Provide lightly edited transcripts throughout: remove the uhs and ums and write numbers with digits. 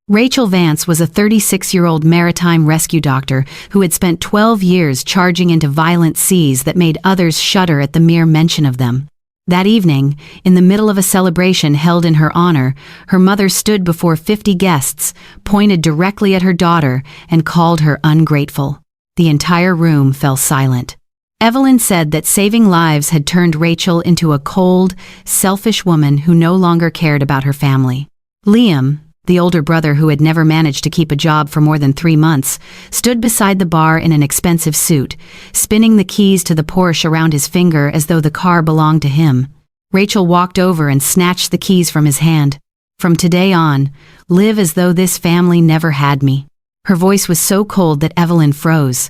Rachel Vance was a 36-year-old maritime rescue doctor who had spent 12 years charging into violent seas that made others shudder at the mere mention of them. That evening, in the middle of a celebration held in her honor, her mother stood before 50 guests, pointed directly at her daughter, and called her ungrateful. The entire room fell silent. Evelyn said that saving lives had turned Rachel into a cold, selfish woman who no longer cared about her family. Liam, the older brother who had never managed to keep a job for more than 3 months, stood beside the bar in an expensive suit, spinning the keys to the Porsche around his finger as though the car belonged to him. Rachel walked over and snatched the keys from his hand. "From today on, live as though this family never had me." Her voice was so cold that Evelyn froze.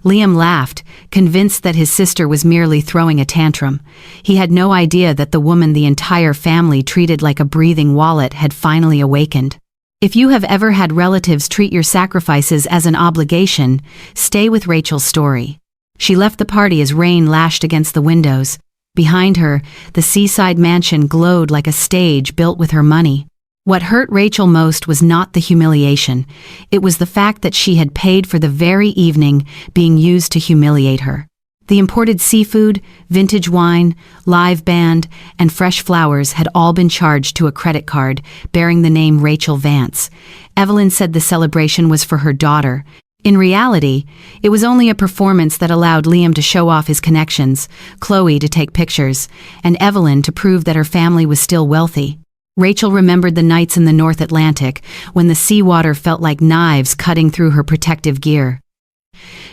Liam laughed, convinced that his sister was merely throwing a tantrum. He had no idea that the woman the entire family treated like a breathing wallet had finally awakened. If you have ever had relatives treat your sacrifices as an obligation, stay with Rachel's story. She left the party as rain lashed against the windows. Behind her, the seaside mansion glowed like a stage built with her money. What hurt Rachel most was not the humiliation. It was the fact that she had paid for the very evening being used to humiliate her. The imported seafood, vintage wine, live band, and fresh flowers had all been charged to a credit card bearing the name Rachel Vance. Evelyn said the celebration was for her daughter. In reality, it was only a performance that allowed Liam to show off his connections, Chloe to take pictures, and Evelyn to prove that her family was still wealthy. Rachel remembered the nights in the North Atlantic when the seawater felt like knives cutting through her protective gear.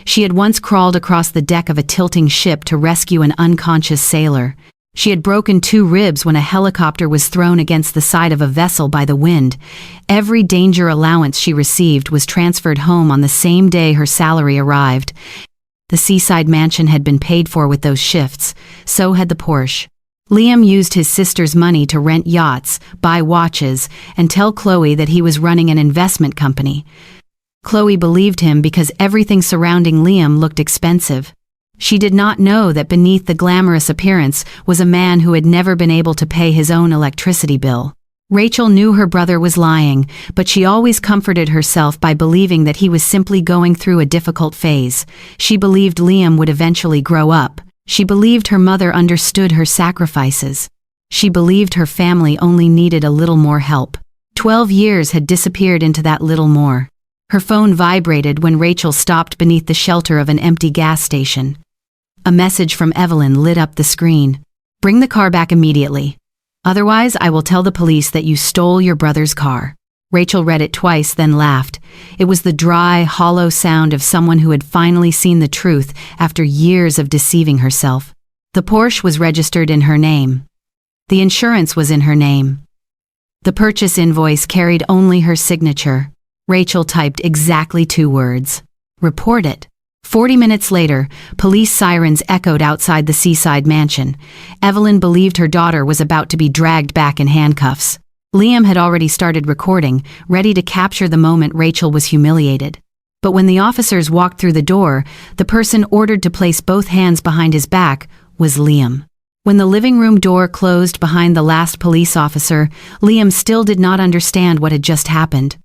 She had once crawled across the deck of a tilting ship to rescue an unconscious sailor. She had broken 2 ribs when a helicopter was thrown against the side of a vessel by the wind. Every danger allowance she received was transferred home on the same day her salary arrived. The seaside mansion had been paid for with those shifts, so had the Porsche. Liam used his sister's money to rent yachts, buy watches, and tell Chloe that he was running an investment company. Chloe believed him because everything surrounding Liam looked expensive. She did not know that beneath the glamorous appearance was a man who had never been able to pay his own electricity bill. Rachel knew her brother was lying, but she always comforted herself by believing that he was simply going through a difficult phase. She believed Liam would eventually grow up. She believed her mother understood her sacrifices. She believed her family only needed a little more help. 12 years had disappeared into that little more. Her phone vibrated when Rachel stopped beneath the shelter of an empty gas station. A message from Evelyn lit up the screen. "Bring the car back immediately. Otherwise, I will tell the police that you stole your brother's car." Rachel read it twice, then laughed. It was the dry, hollow sound of someone who had finally seen the truth after years of deceiving herself. The Porsche was registered in her name. The insurance was in her name. The purchase invoice carried only her signature. Rachel typed exactly 2 words. "Report it." 40 minutes later, police sirens echoed outside the seaside mansion. Evelyn believed her daughter was about to be dragged back in handcuffs. Liam had already started recording, ready to capture the moment Rachel was humiliated. But when the officers walked through the door, the person ordered to place both hands behind his back was Liam. When the living room door closed behind the last police officer, Liam still did not understand what had just happened.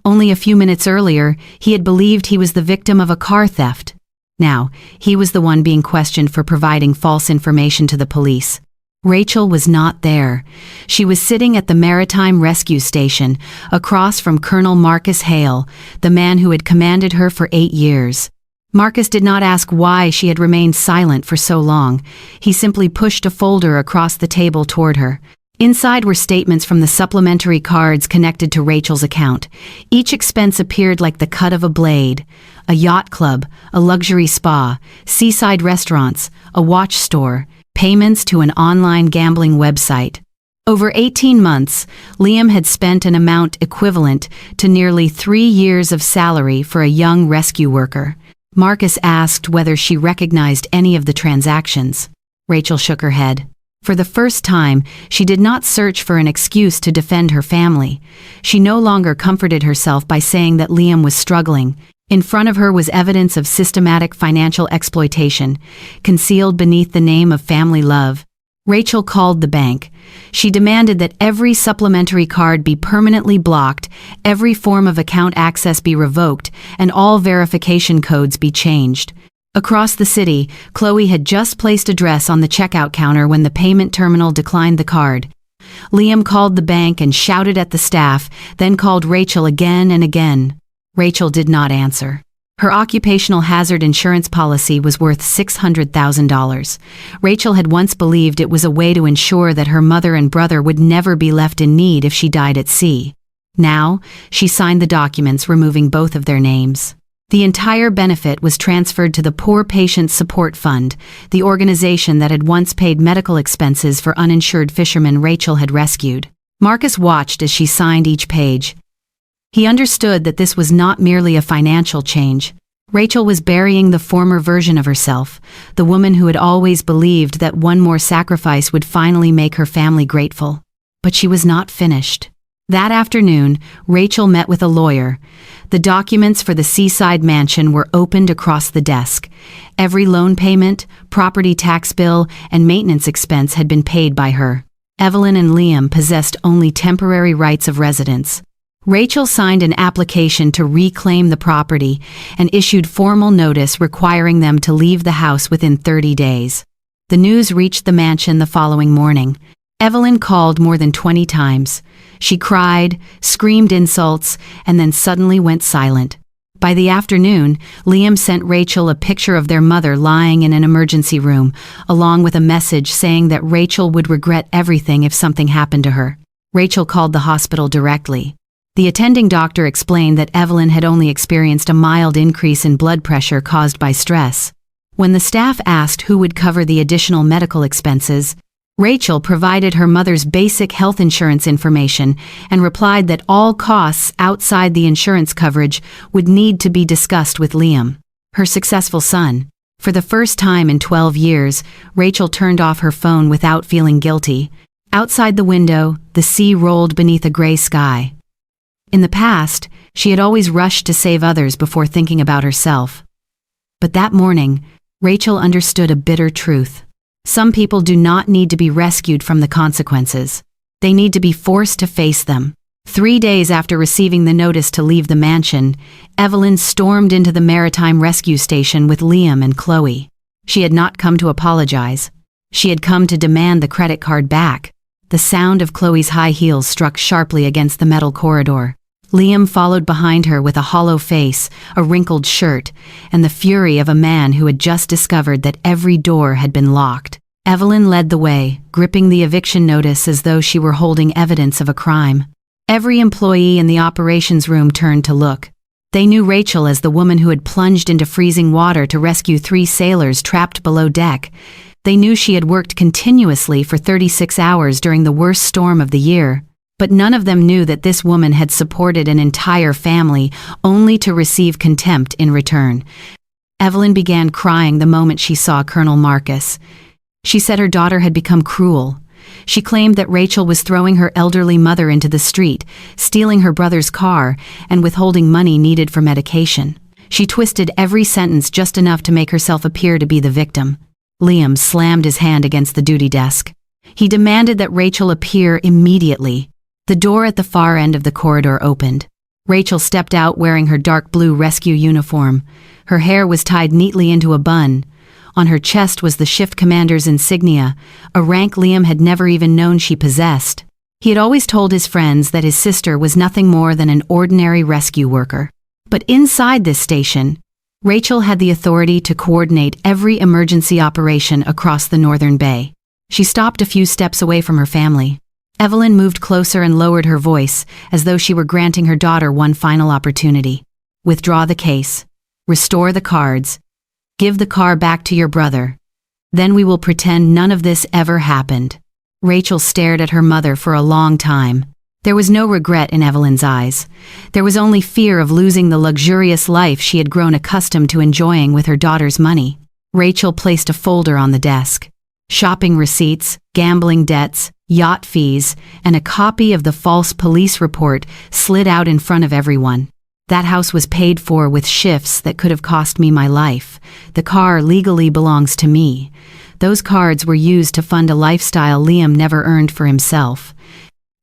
Only a few minutes earlier, he had believed he was the victim of a car theft. Now, he was the one being questioned for providing false information to the police. Rachel was not there. She was sitting at the Maritime rescue station, across from Colonel Marcus Hale, the man who had commanded her for 8 years. Marcus did not ask why she had remained silent for so long. He simply pushed a folder across the table toward her. Inside were statements from the supplementary cards connected to Rachel's account. Each expense appeared like the cut of a blade. A yacht club, a luxury spa, seaside restaurants, a watch store, payments to an online gambling website. Over 18 months, Liam had spent an amount equivalent to nearly 3 years of salary for a young rescue worker. Marcus asked whether she recognized any of the transactions. Rachel shook her head. For the first time, she did not search for an excuse to defend her family. She no longer comforted herself by saying that Liam was struggling. In front of her was evidence of systematic financial exploitation, concealed beneath the name of family love. Rachel called the bank. She demanded that every supplementary card be permanently blocked, every form of account access be revoked, and all verification codes be changed. Across the city, Chloe had just placed a dress on the checkout counter when the payment terminal declined the card. Liam called the bank and shouted at the staff, then called Rachel again and again. Rachel did not answer. Her occupational hazard insurance policy was worth $600,000. Rachel had once believed it was a way to ensure that her mother and brother would never be left in need if she died at sea. Now, she signed the documents removing both of their names. The entire benefit was transferred to the Poor Patients Support Fund, the organization that had once paid medical expenses for uninsured fishermen Rachel had rescued. Marcus watched as she signed each page. He understood that this was not merely a financial change. Rachel was burying the former version of herself, the woman who had always believed that one more sacrifice would finally make her family grateful. But she was not finished. That afternoon, Rachel met with a lawyer. The documents for the seaside mansion were opened across the desk. Every loan payment, property tax bill, and maintenance expense had been paid by her. Evelyn and Liam possessed only temporary rights of residence. Rachel signed an application to reclaim the property and issued formal notice requiring them to leave the house within 30 days. The news reached the mansion the following morning. Evelyn called more than 20 times. She cried, screamed insults, and then suddenly went silent. By the afternoon, Liam sent Rachel a picture of their mother lying in an emergency room, along with a message saying that Rachel would regret everything if something happened to her. Rachel called the hospital directly. The attending doctor explained that Evelyn had only experienced a mild increase in blood pressure caused by stress. When the staff asked who would cover the additional medical expenses, Rachel provided her mother's basic health insurance information and replied that all costs outside the insurance coverage would need to be discussed with Liam, her successful son. For the first time in 12 years, Rachel turned off her phone without feeling guilty. Outside the window, the sea rolled beneath a gray sky. In the past, she had always rushed to save others before thinking about herself. But that morning, Rachel understood a bitter truth. Some people do not need to be rescued from the consequences. They need to be forced to face them. 3 days after receiving the notice to leave the mansion, Evelyn stormed into the Maritime rescue station with Liam and Chloe. She had not come to apologize. She had come to demand the credit card back. The sound of Chloe's high heels struck sharply against the metal corridor. Liam followed behind her with a hollow face, a wrinkled shirt, and the fury of a man who had just discovered that every door had been locked. Evelyn led the way, gripping the eviction notice as though she were holding evidence of a crime. Every employee in the operations room turned to look. They knew Rachel as the woman who had plunged into freezing water to rescue 3 sailors trapped below deck. They knew she had worked continuously for 36 hours during the worst storm of the year. But none of them knew that this woman had supported an entire family only to receive contempt in return. Evelyn began crying the moment she saw Colonel Marcus. She said her daughter had become cruel. She claimed that Rachel was throwing her elderly mother into the street, stealing her brother's car, and withholding money needed for medication. She twisted every sentence just enough to make herself appear to be the victim. Liam slammed his hand against the duty desk. He demanded that Rachel appear immediately. The door at the far end of the corridor opened. Rachel stepped out wearing her dark blue rescue uniform. Her hair was tied neatly into a bun. On her chest was the shift commander's insignia, a rank Liam had never even known she possessed. He had always told his friends that his sister was nothing more than an ordinary rescue worker. But inside this station, Rachel had the authority to coordinate every emergency operation across the Northern Bay. She stopped a few steps away from her family. Evelyn moved closer and lowered her voice, as though she were granting her daughter one final opportunity. Withdraw the case. Restore the cards. Give the car back to your brother. Then we will pretend none of this ever happened. Rachel stared at her mother for a long time. There was no regret in Evelyn's eyes. There was only fear of losing the luxurious life she had grown accustomed to enjoying with her daughter's money. Rachel placed a folder on the desk. Shopping receipts, gambling debts, yacht fees, and a copy of the false police report slid out in front of everyone. That house was paid for with shifts that could have cost me my life. The car legally belongs to me. Those cards were used to fund a lifestyle Liam never earned for himself.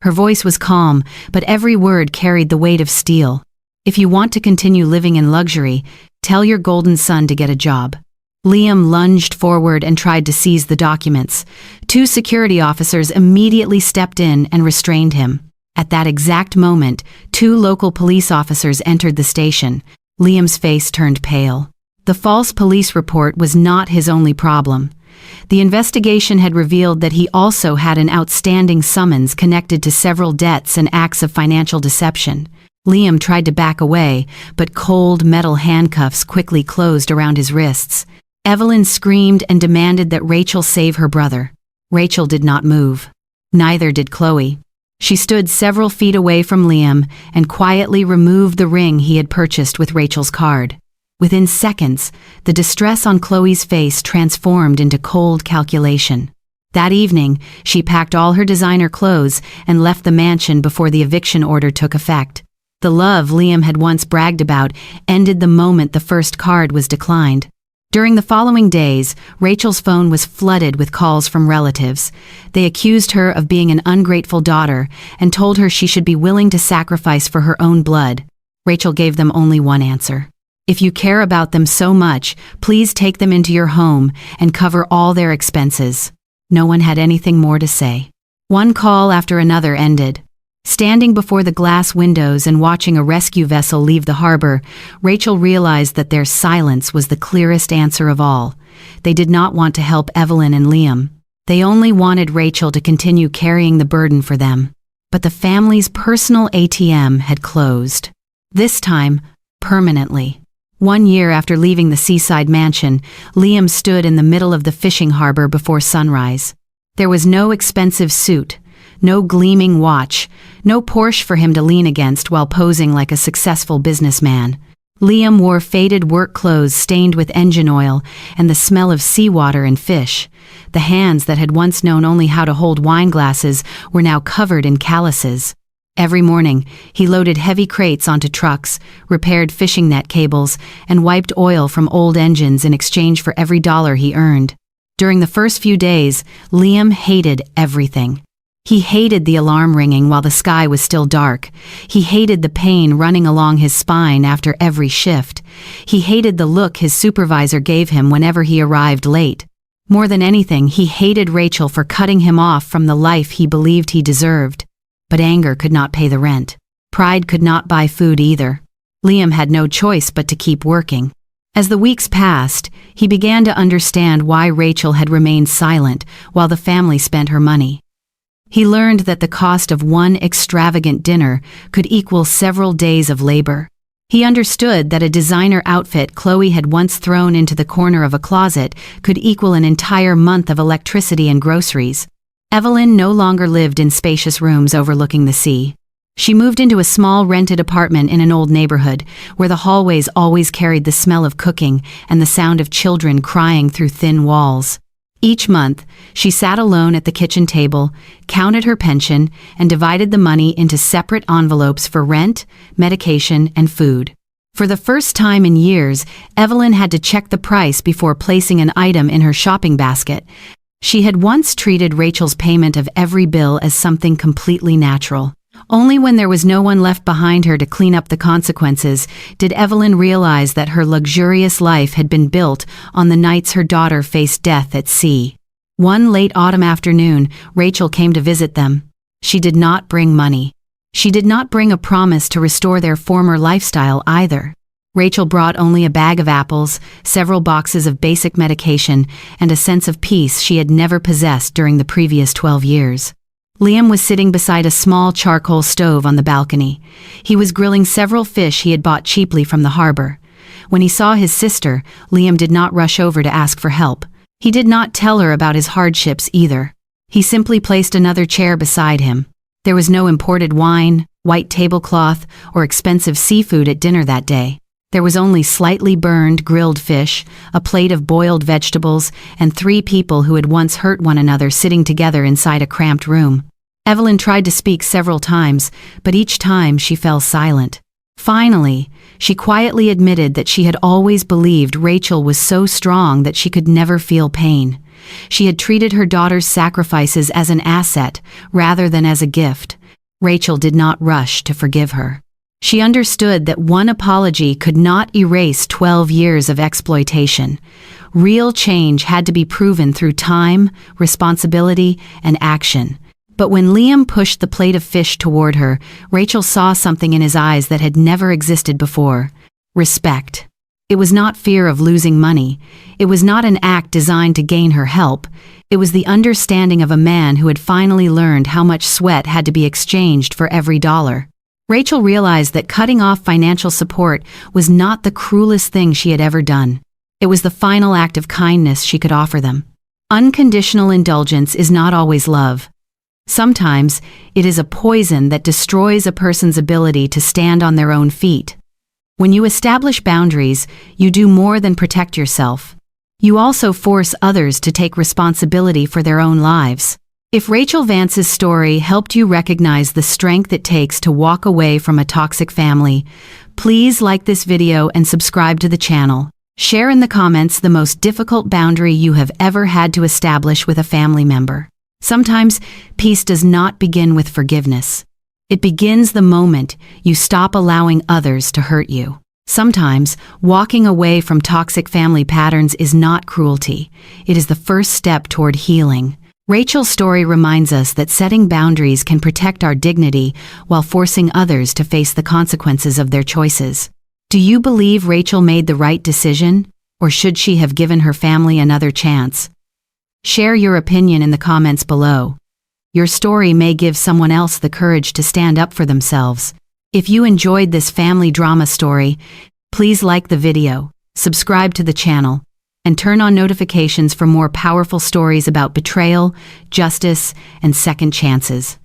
Her voice was calm, but every word carried the weight of steel. If you want to continue living in luxury, tell your golden son to get a job. Liam lunged forward and tried to seize the documents. 2 security officers immediately stepped in and restrained him. At that exact moment, 2 local police officers entered the station. Liam's face turned pale. The false police report was not his only problem. The investigation had revealed that he also had an outstanding summons connected to several debts and acts of financial deception. Liam tried to back away, but cold metal handcuffs quickly closed around his wrists. Evelyn screamed and demanded that Rachel save her brother. Rachel did not move. Neither did Chloe. She stood several feet away from Liam and quietly removed the ring he had purchased with Rachel's card. Within seconds, the distress on Chloe's face transformed into cold calculation. That evening, she packed all her designer clothes and left the mansion before the eviction order took effect. The love Liam had once bragged about ended the moment the first card was declined. During the following days, Rachel's phone was flooded with calls from relatives. They accused her of being an ungrateful daughter and told her she should be willing to sacrifice for her own blood. Rachel gave them only one answer. If you care about them so much, please take them into your home and cover all their expenses. No one had anything more to say. One call after another ended. Standing before the glass windows and watching a rescue vessel leave the harbor, Rachel realized that their silence was the clearest answer of all. They did not want to help Evelyn and Liam. They only wanted Rachel to continue carrying the burden for them. But the family's personal ATM had closed. This time, permanently. 1 year after leaving the seaside mansion, Liam stood in the middle of the fishing harbor before sunrise. There was no expensive suit, no gleaming watch, no Porsche for him to lean against while posing like a successful businessman. Liam wore faded work clothes stained with engine oil and the smell of seawater and fish. The hands that had once known only how to hold wine glasses were now covered in calluses. Every morning, he loaded heavy crates onto trucks, repaired fishing net cables, and wiped oil from old engines in exchange for every dollar he earned. During the first few days, Liam hated everything. He hated the alarm ringing while the sky was still dark. He hated the pain running along his spine after every shift. He hated the look his supervisor gave him whenever he arrived late. More than anything, he hated Rachel for cutting him off from the life he believed he deserved. But anger could not pay the rent. Pride could not buy food either. Liam had no choice but to keep working. As the weeks passed, he began to understand why Rachel had remained silent while the family spent her money. He learned that the cost of one extravagant dinner could equal several days of labor. He understood that a designer outfit Chloe had once thrown into the corner of a closet could equal an entire month of electricity and groceries. Evelyn no longer lived in spacious rooms overlooking the sea. She moved into a small rented apartment in an old neighborhood, where the hallways always carried the smell of cooking and the sound of children crying through thin walls. Each month, she sat alone at the kitchen table, counted her pension, and divided the money into separate envelopes for rent, medication, and food. For the first time in years, Evelyn had to check the price before placing an item in her shopping basket. She had once treated Rachel's payment of every bill as something completely natural. Only when there was no one left behind her to clean up the consequences did Evelyn realize that her luxurious life had been built on the nights her daughter faced death at sea. One late autumn afternoon, Rachel came to visit them. She did not bring money. She did not bring a promise to restore their former lifestyle either. Rachel brought only a bag of apples, several boxes of basic medication, and a sense of peace she had never possessed during the previous 12 years. Liam was sitting beside a small charcoal stove on the balcony. He was grilling several fish he had bought cheaply from the harbor. When he saw his sister, Liam did not rush over to ask for help. He did not tell her about his hardships either. He simply placed another chair beside him. There was no imported wine, white tablecloth, or expensive seafood at dinner that day. There was only slightly burned, grilled fish, a plate of boiled vegetables, and 3 people who had once hurt one another sitting together inside a cramped room. Evelyn tried to speak several times, but each time she fell silent. Finally, she quietly admitted that she had always believed Rachel was so strong that she could never feel pain. She had treated her daughter's sacrifices as an asset rather than as a gift. Rachel did not rush to forgive her. She understood that one apology could not erase 12 years of exploitation. Real change had to be proven through time, responsibility, and action. But when Liam pushed the plate of fish toward her, Rachel saw something in his eyes that had never existed before: respect. It was not fear of losing money. It was not an act designed to gain her help. It was the understanding of a man who had finally learned how much sweat had to be exchanged for every dollar. Rachel realized that cutting off financial support was not the cruelest thing she had ever done. It was the final act of kindness she could offer them. Unconditional indulgence is not always love. Sometimes it is a poison that destroys a person's ability to stand on their own feet. When you establish boundaries, you do more than protect yourself. You also force others to take responsibility for their own lives. If Rachel Vance's story helped you recognize the strength it takes to walk away from a toxic family, please like this video and subscribe to the channel. Share in the comments the most difficult boundary you have ever had to establish with a family member. Sometimes, peace does not begin with forgiveness. It begins the moment you stop allowing others to hurt you. Sometimes, walking away from toxic family patterns is not cruelty. It is the first step toward healing. Rachel's story reminds us that setting boundaries can protect our dignity while forcing others to face the consequences of their choices. Do you believe Rachel made the right decision, or should she have given her family another chance? Share your opinion in the comments below. Your story may give someone else the courage to stand up for themselves. If you enjoyed this family drama story, please like the video, subscribe to the channel, and turn on notifications for more powerful stories about betrayal, justice, and second chances.